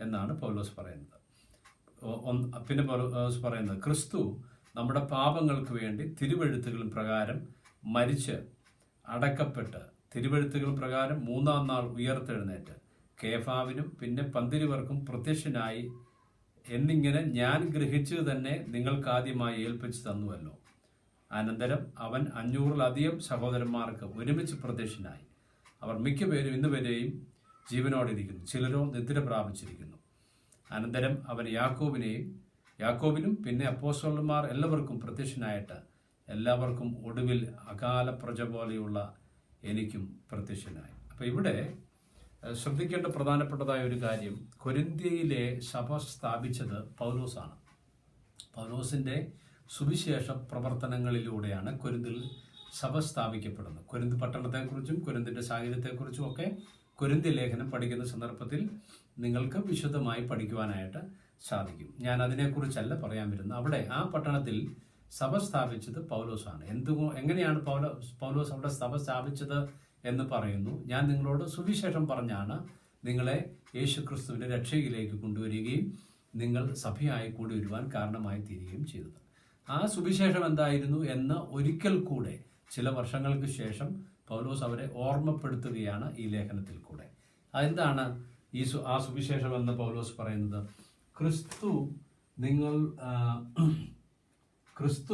എന്നാണ് പൗലോസ് പറയുന്നത്. പിന്നെ പൗലോസ് പറയുന്നത്, ക്രിസ്തു നമ്മുടെ പാപങ്ങൾക്ക് വേണ്ടി തിരുവെഴുത്തുകൾ പ്രകാരം മരിച്ച് അടക്കപ്പെട്ട് തിരുവെഴുത്തുകൾ പ്രകാരം 3-ാം നാൾ ഉയർത്തെഴുന്നേറ്റ് കേഫാവിനും പിന്നെ 12 പ്രത്യക്ഷനായി എന്നിങ്ങനെ ഞാൻ ഗ്രഹിച്ചത് തന്നെ നിങ്ങൾക്കാദ്യമായി ഏൽപ്പിച്ചു തന്നുവല്ലോ. അനന്തരം അവൻ 500-ലധികം സഹോദരന്മാർക്ക് ഒരുമിച്ച് പ്രത്യക്ഷനായി. അവർ മിക്കപേരും ഇന്നുവരെയും ജീവനോടിരിക്കുന്നു, ചിലരോ നിദ്ര പ്രാപിച്ചിരിക്കുന്നു. അനന്തരം അവൻ യാക്കോബിനും പിന്നെ അപ്പോസ്തലന്മാർ എല്ലാവർക്കും പ്രത്യക്ഷനായിട്ട് എല്ലാവർക്കും ഒടുവിൽ അകാല പ്രജ പോലെയുള്ള എനിക്കും പ്രത്യക്ഷനായി. അപ്പോൾ ഇവിടെ ശ്രദ്ധിക്കേണ്ട പ്രധാനപ്പെട്ടതായ ഒരു കാര്യം, കൊരിന്ത്യയിലെ സഭ സ്ഥാപിച്ചത് പൗലോസാണ്. പൗലോസിൻ്റെ സുവിശേഷ പ്രവർത്തനങ്ങളിലൂടെയാണ് കൊരിന്തിൽ സഭ സ്ഥാപിക്കപ്പെടുന്നത്. കൊരിന്ത് പട്ടണത്തെക്കുറിച്ചും കൊരിന്തിൻ്റെ സാഹചര്യത്തെക്കുറിച്ചും ഒക്കെ കൊരിന്ത്യ ലേഖനം പഠിക്കുന്ന സന്ദർഭത്തിൽ നിങ്ങൾക്ക് വിശദമായി പഠിക്കുവാനായിട്ട് സാധിക്കും. ഞാൻ അതിനെക്കുറിച്ചല്ല പറയാൻ വരുന്നത്. അവിടെ ആ പട്ടണത്തിൽ സഭ സ്ഥാപിച്ചത് പൗലോസാണ്. എങ്ങനെയാണ് പൗലോസ് അവിടെ സഭ സ്ഥാപിച്ചത് എന്ന് പറയുന്നു. ഞാൻ നിങ്ങളോട് സുവിശേഷം പറഞ്ഞാണ് നിങ്ങളെ യേശുക്രിസ്തുവിൻ്റെ രക്ഷയിലേക്ക് കൊണ്ടുവരികയും നിങ്ങൾ സഭയായി കൂടി വരുവാൻ കാരണമായി തീരുകയും ചെയ്തത്. ആ സുവിശേഷം എന്തായിരുന്നു എന്ന് ഒരിക്കൽ കൂടെ ചില വർഷങ്ങൾക്ക് ശേഷം പൗലോസ് അവരെ ഓർമ്മപ്പെടുത്തുകയാണ് ഈ ലേഖനത്തിൽ കൂടെ. അതെന്താണ് ആ സുവിശേഷം എന്ന് പൗലോസ് പറയുന്നത്? ക്രിസ്തു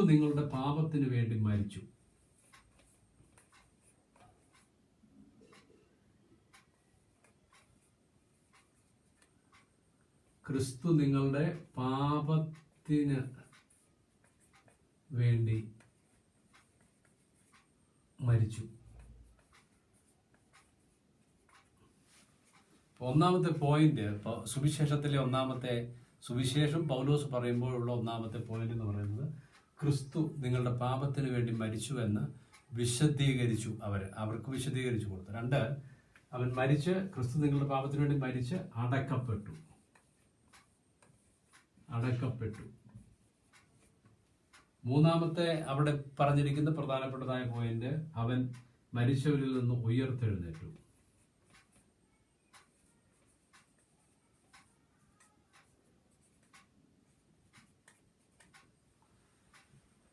നിങ്ങളുടെ പാപത്തിന് വേണ്ടി മരിച്ചു. ക്രിസ്തു നിങ്ങളുടെ പാപത്തിന് വേണ്ടി മരിച്ചു. ഒന്നാമത്തെ പോയിന്റ്, സുവിശേഷത്തിലെ സുവിശേഷം പൗലോസ് പറയുമ്പോഴുള്ള ഒന്നാമത്തെ പോയിന്റ് എന്ന് പറയുന്നത്, ക്രിസ്തു നിങ്ങളുടെ പാപത്തിന് വേണ്ടി മരിച്ചു എന്ന് വിശദീകരിച്ചു. അവർക്ക് വിശദീകരിച്ചു കൊടുത്തു. 2, അവൻ മരിച്ച്, ക്രിസ്തു നിങ്ങളുടെ പാപത്തിന് വേണ്ടി മരിച്ച് അടക്കപ്പെട്ടു. 3-ാമത്തെ അവിടെ പറഞ്ഞിരിക്കുന്ന പ്രധാനപ്പെട്ടതായ പോയിന്റ്, അവൻ മരിച്ചവരിൽ നിന്ന് ഉയർത്തെഴുന്നേറ്റു.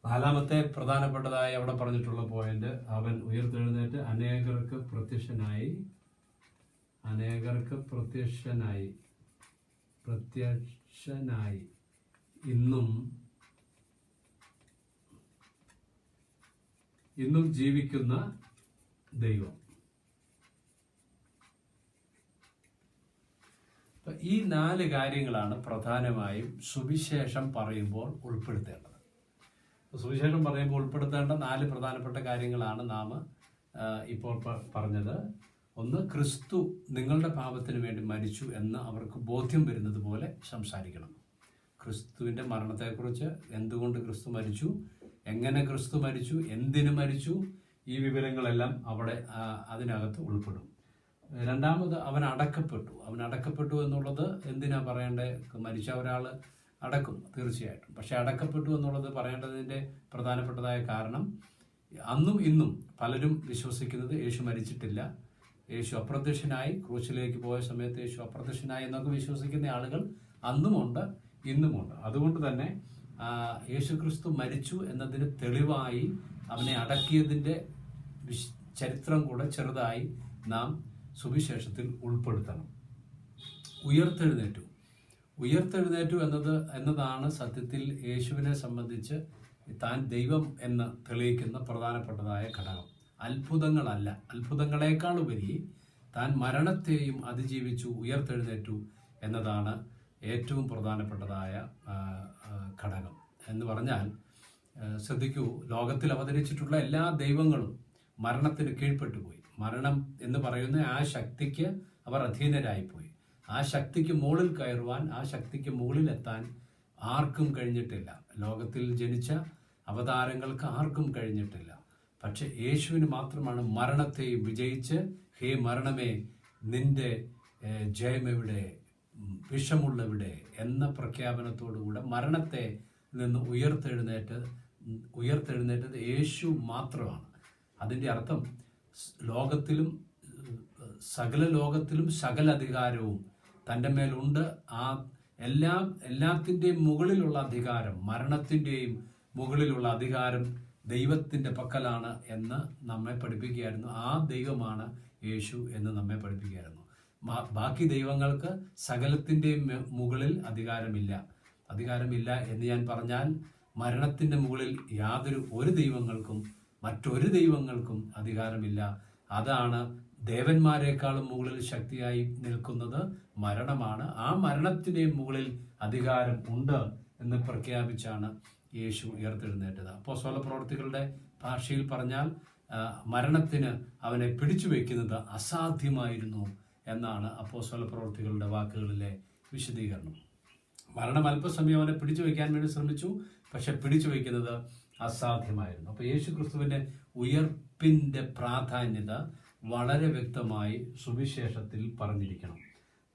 4-ാമത്തെ പ്രധാനപ്പെട്ടതായി അവിടെ പറഞ്ഞിട്ടുള്ള പോയിന്റ്, അവൻ ഉയർത്തെഴുന്നേറ്റ് അനേകർക്ക് പ്രത്യക്ഷനായി ഇന്നും ജീവിക്കുന്ന ദൈവം. ഈ 4 കാര്യങ്ങളാണ് പ്രധാനമായും സുവിശേഷം പറയുമ്പോൾ ഉൾപ്പെടുത്തേണ്ടത്. സുവിശേഷം പറയുമ്പോൾ ഉൾപ്പെടുത്തേണ്ട 4 പ്രധാനപ്പെട്ട കാര്യങ്ങളാണ് നാം ഇപ്പോൾ പറഞ്ഞത്. 1, ക്രിസ്തു നിങ്ങളുടെ പാപത്തിന് വേണ്ടി മരിച്ചു എന്ന് അവർക്ക് ബോധ്യം വരുന്നത് പോലെ സംസാരിക്കണം. ക്രിസ്തുവിൻ്റെ മരണത്തെക്കുറിച്ച്, എന്തുകൊണ്ട് ക്രിസ്തു മരിച്ചു, എങ്ങനെ ക്രിസ്തു മരിച്ചു, എന്തിനു മരിച്ചു ഈ വിവരങ്ങളെല്ലാം അവിടെ അതിനകത്ത് ഉൾപ്പെടും. രണ്ടാമത് അവൻ അടക്കപ്പെട്ടു എന്നുള്ളത് എന്തിനാ പറയേണ്ടത്? മരിച്ച ഒരാൾ അടക്കും തീർച്ചയായിട്ടും. പക്ഷെ അടക്കപ്പെട്ടു എന്നുള്ളത് പറയേണ്ടതിൻ്റെ പ്രധാനപ്പെട്ടതായ കാരണം അന്നും ഇന്നും പലരും വിശ്വസിക്കുന്നത് യേശു മരിച്ചിട്ടില്ല, യേശു അപ്രത്യക്ഷനായി, ക്രൂശിലേക്ക് പോയ സമയത്ത് യേശു അപ്രത്യക്ഷനായി എന്നൊക്കെ വിശ്വസിക്കുന്ന ആളുകൾ അന്നുമുണ്ട് ഇന്നുമുണ്ട്. അതുകൊണ്ട് തന്നെ യേശുക്രിസ്തു മരിച്ചു എന്നതിന് തെളിവായി അവനെ അടക്കിയതിൻ്റെ ചരിത്രം കൂടെ ചെറുതായി നാം സുവിശേഷത്തിൽ ഉൾപ്പെടുത്തണം. ഉയർത്തെഴുന്നേറ്റു എന്നതാണ് സത്യത്തിൽ യേശുവിനെ സംബന്ധിച്ച് താൻ ദൈവം എന്ന് തെളിയിക്കുന്ന പ്രധാനപ്പെട്ടതായ ഘടകം. അത്ഭുതങ്ങളെക്കാളുപരി താൻ മരണത്തെയും അതിജീവിച്ചു ഉയർത്തെഴുന്നേറ്റു എന്നതാണ് ഏറ്റവും പ്രധാനപ്പെട്ടതായ ഘടകം. എന്ന് പറഞ്ഞാൽ ശ്രദ്ധിക്കൂ, ലോകത്തിൽ അവതരിച്ചിട്ടുള്ള എല്ലാ ദൈവങ്ങളും മരണത്തിന് കീഴ്പ്പെട്ടുപോയി. മരണം എന്ന് പറയുന്ന ആ ശക്തിക്ക് അവർ അധീനരായിപ്പോയി. ആ ശക്തിക്ക് മുകളിൽ കയറുവാൻ, ആ ശക്തിക്ക് മുകളിലെത്താൻ ആർക്കും കഴിഞ്ഞിട്ടില്ല. ലോകത്തിൽ ജനിച്ച അവതാരങ്ങൾക്ക് ആർക്കും കഴിഞ്ഞിട്ടില്ല. പക്ഷെ യേശുവിന് മാത്രമാണ് മരണത്തെയും വിജയിച്ച്, ഹേ മരണമേ നിന്റെ ജയമെവിടെ, വിഷമുള്ളവിടെ എന്ന പ്രഖ്യാപനത്തോടുകൂടെ മരണത്തെ നിന്ന് ഉയർത്തെഴുന്നേറ്റത് യേശു മാത്രമാണ്. അതിൻ്റെ അർത്ഥം സകല ലോകത്തിലും സകല അധികാരവും തൻ്റെ മേലുണ്ട്. ആ എല്ലാത്തിൻ്റെയും മുകളിലുള്ള അധികാരം, മരണത്തിൻ്റെയും മുകളിലുള്ള അധികാരം ദൈവത്തിൻ്റെ പക്കലാണ് എന്ന് നമ്മെ പഠിപ്പിക്കുകയായിരുന്നു. ആ ദൈവമാണ് യേശു എന്ന് നമ്മെ പഠിപ്പിക്കുകയായിരുന്നു. ബാക്കി ദൈവങ്ങൾക്ക് സകലത്തിൻ്റെയും മുകളിൽ അധികാരമില്ല എന്ന് ഞാൻ പറഞ്ഞാൽ, മരണത്തിൻ്റെ മുകളിൽ ഒരു ദൈവങ്ങൾക്കും അധികാരമില്ല. അതാണ് ദേവന്മാരെക്കാളും മുകളിൽ ശക്തിയായി നിൽക്കുന്നത് മരണമാണ്. ആ മരണത്തിൻ്റെയും മുകളിൽ അധികാരം ഉണ്ട് എന്ന് പ്രഖ്യാപിച്ചാണ് യേശു ഉയർത്തെഴുന്നേറ്റത്. അപ്പോസ്തല പ്രവർത്തികളുടെ ഭാഷയിൽ പറഞ്ഞാൽ മരണത്തിന് അവനെ പിടിച്ചു വയ്ക്കുന്നത് അസാധ്യമായിരുന്നു എന്നാണ് അപ്പോസ്തല പ്രവർത്തികളുടെ വാക്കുകളിലെ വിശദീകരണം. മരണം അല്പസമയം അവനെ പിടിച്ചു വയ്ക്കാൻ വേണ്ടി ശ്രമിച്ചു, പക്ഷെ പിടിച്ചു വയ്ക്കുന്നത് അസാധ്യമായിരുന്നു. അപ്പോൾ യേശു ക്രിസ്തുവിൻ്റെ ഉയർപ്പിൻ്റെ പ്രാധാന്യത വളരെ വ്യക്തമായി സുവിശേഷത്തിൽ പറഞ്ഞിരിക്കണം.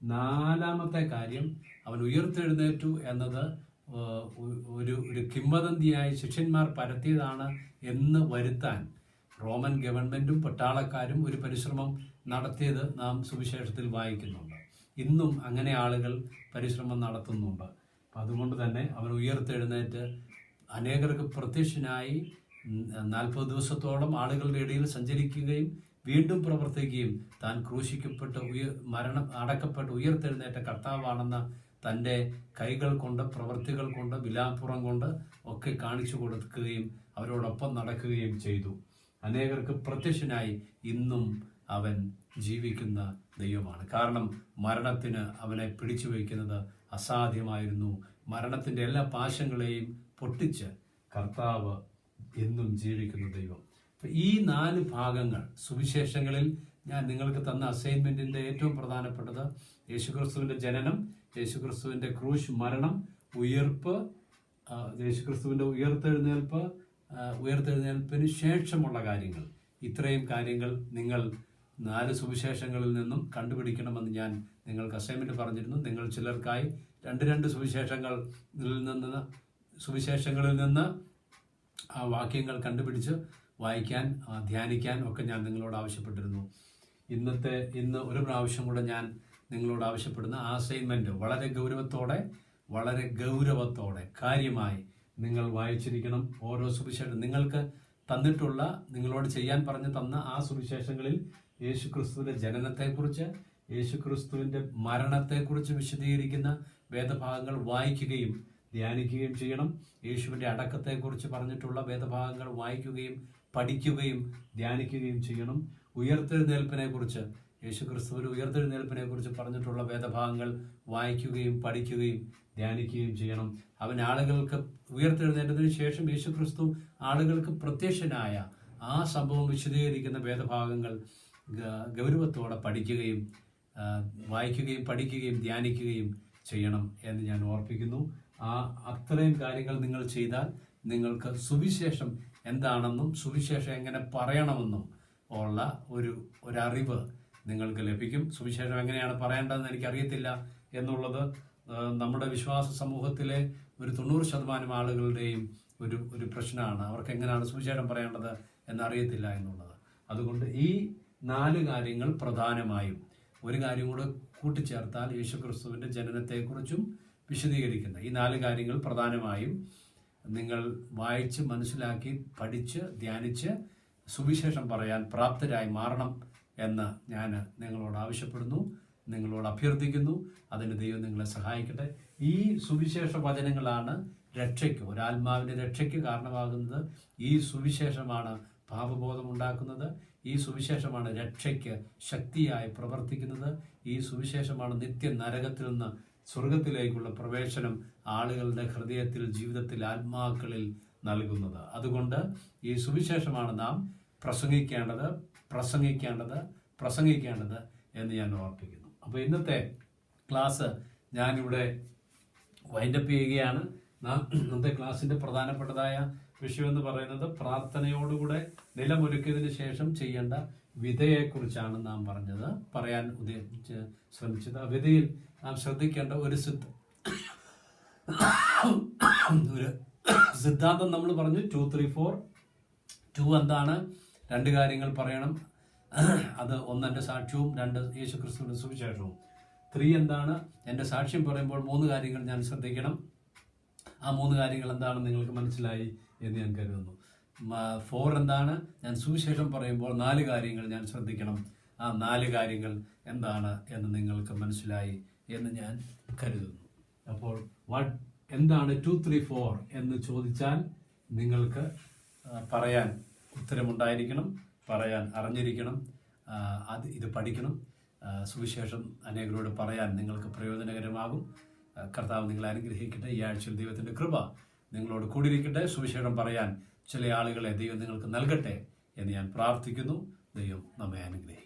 നാലാമത്തെ കാര്യം, അവൻ ഉയർത്തെഴുന്നേറ്റു എന്നത് ഒരു കിംവദന്തിയായി ശിഷ്യന്മാർ പരത്തിയതാണ് എന്ന് വരുത്താൻ റോമൻ ഗവൺമെൻറ്റും പട്ടാളക്കാരും ഒരു പരിശ്രമം നടത്തിയത് നാം സുവിശേഷത്തിൽ വായിക്കുന്നുണ്ട്. ഇന്നും അങ്ങനെ ആളുകൾ പരിശ്രമം നടത്തുന്നുണ്ട്. അതുകൊണ്ട് തന്നെ അവൻ ഉയർത്തെഴുന്നേറ്റ് അനേകർക്ക് പ്രത്യക്ഷനായി 40 ദിവസത്തോളം ആളുകളുടെ ഇടയിൽ സഞ്ചരിക്കുകയും വീണ്ടും പ്രവർത്തിക്കുകയും താൻ ക്രൂശിക്കപ്പെട്ട് അടക്കപ്പെട്ട് ഉയർത്തെഴുന്നേറ്റ കർത്താവാണെന്ന തൻ്റെ കൈകൾ കൊണ്ട്, പ്രവൃത്തികൾ കൊണ്ട്, വിലാപ്പുറം കൊണ്ട് ഒക്കെ കാണിച്ചു കൊടുക്കുകയും അവരോടൊപ്പം നടക്കുകയും ചെയ്തു. അനേകർക്ക് പ്രത്യക്ഷനായി ഇന്നും അവൻ ജീവിക്കുന്ന ദൈവമാണ്. കാരണം മരണത്തിന് അവനെ പിടിച്ചു വയ്ക്കുന്നത് അസാധ്യമായിരുന്നു. മരണത്തിൻ്റെ എല്ലാ പാശങ്ങളെയും പൊട്ടിച്ച് കർത്താവ് എന്നും ജീവിക്കുന്ന ദൈവം. ഈ 4 ഭാഗങ്ങൾ സുവിശേഷങ്ങളിൽ ഞാൻ നിങ്ങൾക്ക് തന്ന അസൈൻമെൻറ്റിൻ്റെ ഏറ്റവും പ്രധാനപ്പെട്ടത് യേശുക്രിസ്തുവിൻ്റെ ജനനം, യേശുക്രിസ്തുവിൻ്റെ ക്രൂശ് മരണം, ഉയർപ്പ്, യേശുക്രിസ്തുവിൻ്റെ ഉയർത്തെഴുന്നേൽപ്പിന് ശേഷമുള്ള കാര്യങ്ങൾ. ഇത്രയും കാര്യങ്ങൾ നിങ്ങൾ 4 സുവിശേഷങ്ങളിൽ നിന്നും കണ്ടുപിടിക്കണമെന്ന് ഞാൻ നിങ്ങൾക്ക് അസൈൻമെൻറ്റ് പറഞ്ഞിരുന്നു. നിങ്ങൾ ചിലർക്കായി 2 സുവിശേഷങ്ങളിൽ നിന്ന് ആ വാക്യങ്ങൾ കണ്ടുപിടിച്ച് വായിക്കാൻ, ധ്യാനിക്കാൻ ഒക്കെ ഞാൻ നിങ്ങളോട് ആവശ്യപ്പെട്ടിരുന്നു. ഇന്ന് ഒരു പ്രാവശ്യം കൂടെ ഞാൻ നിങ്ങളോട് ആവശ്യപ്പെടുന്ന ആ അസൈൻമെൻറ്റ് വളരെ ഗൗരവത്തോടെ കാര്യമായി നിങ്ങൾ വായിച്ചിരിക്കണം. ഓരോ സുവിശേഷം നിങ്ങൾക്ക് തന്നിട്ടുള്ള, നിങ്ങളോട് ചെയ്യാൻ പറഞ്ഞു തന്ന ആ സുവിശേഷങ്ങളിൽ യേശുക്രിസ്തുവിൻ്റെ ജനനത്തെക്കുറിച്ച്, യേശുക്രിസ്തുവിൻ്റെ മരണത്തെക്കുറിച്ച് വിശദീകരിക്കുന്ന വേദഭാഗങ്ങൾ വായിക്കുകയും ധ്യാനിക്കുകയും ചെയ്യണം. യേശുവിൻ്റെ അടക്കത്തെക്കുറിച്ച് പറഞ്ഞിട്ടുള്ള വേദഭാഗങ്ങൾ വായിക്കുകയും പഠിക്കുകയും ധ്യാനിക്കുകയും ചെയ്യണം. ഉയർത്തെഴുന്നേൽപ്പിനെക്കുറിച്ച്, യേശുക്രിസ്തുവിൻ്റെ ഉയർത്തെഴുന്നേൽപ്പിനെക്കുറിച്ച് പറഞ്ഞിട്ടുള്ള വേദഭാഗങ്ങൾ വായിക്കുകയും പഠിക്കുകയും ധ്യാനിക്കുകയും ചെയ്യണം. അവൻ ആളുകൾക്ക് ഉയർത്തെഴുന്നേറ്റതിനു ശേഷം യേശുക്രിസ്തു ആളുകൾക്ക് പ്രത്യക്ഷനായ ആ സംഭവം വിശദീകരിക്കുന്ന വേദഭാഗങ്ങൾ ഗൗരവത്തോടെ പഠിക്കുകയും വായിക്കുകയും പഠിക്കുകയും ധ്യാനിക്കുകയും ചെയ്യണം എന്ന് ഞാൻ ഓർപ്പിക്കുന്നു. അത്രയും കാര്യങ്ങൾ നിങ്ങൾ ചെയ്താൽ നിങ്ങൾക്ക് സുവിശേഷം എന്താണെന്നും സുവിശേഷം എങ്ങനെ പറയണമെന്നും ഉള്ള ഒരറിവ് നിങ്ങൾക്ക് ലഭിക്കും. സുവിശേഷം എങ്ങനെയാണ് പറയേണ്ടതെന്ന് എനിക്കറിയത്തില്ല എന്നുള്ളത് നമ്മുടെ വിശ്വാസ സമൂഹത്തിലെ ഒരു 90% ആളുകളുടെയും ഒരു പ്രശ്നമാണ്. അവർക്ക് എങ്ങനെയാണ് സുവിശേഷം പറയേണ്ടത് എന്നറിയത്തില്ല എന്നുള്ളത്. അതുകൊണ്ട് ഈ 4 കാര്യങ്ങൾ പ്രധാനമായും, ഒരു കാര്യം കൂടെ കൂട്ടിച്ചേർത്താൽ യേശുക്രിസ്തുവിന്റെ ജനനത്തെക്കുറിച്ചും വിശദീകരിക്കുന്ന ഈ 4 കാര്യങ്ങൾ പ്രധാനമായും നിങ്ങൾ വായിച്ച് മനസ്സിലാക്കി പഠിച്ച് ധ്യാനിച്ച് സുവിശേഷം പറയാൻ പ്രാപ്തരായി മാറണം എന്ന് ഞാൻ നിങ്ങളോട് ആവശ്യപ്പെടുന്നു, നിങ്ങളോട് അഭ്യർത്ഥിക്കുന്നു. അതിന് ദൈവം നിങ്ങളെ സഹായിക്കട്ടെ. ഈ സുവിശേഷ വചനങ്ങളാണ് രക്ഷയ്ക്ക്, ഒരാത്മാവിന്റെ രക്ഷയ്ക്ക് കാരണമാകുന്നത്. ഈ സുവിശേഷമാണ് പാപബോധം ഉണ്ടാക്കുന്നത്. ഈ സുവിശേഷമാണ് രക്ഷയ്ക്ക് ശക്തിയായി പ്രവർത്തിക്കുന്നത്. ഈ സുവിശേഷമാണ് നിത്യ നരകത്തിൽ നിന്ന് സ്വർഗത്തിലേക്കുള്ള പ്രവേശനം ആളുകളുടെ ഹൃദയത്തിൽ, ജീവിതത്തിൽ, ആത്മാക്കളിൽ നൽകുന്നത്. അതുകൊണ്ട് ഈ സുവിശേഷമാണ് നാം പ്രസംഗിക്കേണ്ടത് എന്ന് ഞാൻ ഓർപ്പിക്കുന്നു. അപ്പോൾ ഇന്നത്തെ ക്ലാസ് ഞാനിവിടെ വൈൻഡപ്പ് ചെയ്യുകയാണ്. ഇന്നത്തെ ക്ലാസ്സിന്റെ പ്രധാനപ്പെട്ടതായ വിഷയം എന്ന് പറയുന്നത് പ്രാർത്ഥനയോടുകൂടെ നിലമൊരുക്കിയതിനു ശേഷം ചെയ്യേണ്ട വിധയെക്കുറിച്ചാണ് നാം പറയാൻ ശ്രമിച്ചത്. ആ വിധയിൽ നാം ശ്രദ്ധിക്കേണ്ട ഒരു സിദ്ധാന്തം നമ്മൾ പറഞ്ഞു. 2, 3, 4. 2 എന്താണ്? 2 കാര്യങ്ങൾ പറയണം. അത് 1 എൻ്റെ സാക്ഷ്യവും, 2 യേശുക്രിസ്തുവിന്റെ സുവിശേഷവും. 3 എന്താണ്? എൻ്റെ സാക്ഷ്യം പറയുമ്പോൾ 3 കാര്യങ്ങൾ ഞാൻ ശ്രദ്ധിക്കണം. ആ 3 കാര്യങ്ങൾ എന്താണെന്ന് നിങ്ങൾക്ക് മനസ്സിലായി എന്ന് ഞാൻ കരുതുന്നു. 4 എന്താണ്? ഞാൻ സുവിശേഷം പറയുമ്പോൾ 4 കാര്യങ്ങൾ ഞാൻ ശ്രദ്ധിക്കണം. ആ 4 കാര്യങ്ങൾ എന്താണ് എന്ന് നിങ്ങൾക്ക് മനസ്സിലായി എന്ന് ഞാൻ കരുതുന്നു. അപ്പോൾ എന്താണ് 2, 3, 4 എന്ന് ചോദിച്ചാൽ നിങ്ങൾക്ക് പറയാൻ ഉത്തരമുണ്ടായിരിക്കണം, പറയാൻ അറിഞ്ഞിരിക്കണം. ഇത് പഠിക്കണം. സുവിശേഷം അനേകരോട് പറയാൻ നിങ്ങൾക്ക് പ്രയോജനകരമാകും. കർത്താവ് നിങ്ങളെ അനുഗ്രഹിക്കട്ടെ. ഈ ആഴ്ചയിൽ ദൈവത്തിന്റെ കൃപ നിങ്ങളോട് കൂടിയിരിക്കട്ടെ. സുവിശേഷം പറയാൻ ചില ആളുകളെ ദൈവം നിങ്ങൾക്ക് നൽകട്ടെ എന്ന് ഞാൻ പ്രാർത്ഥിക്കുന്നു. ദൈവം നമ്മെ അനുഗ്രഹിക്കും.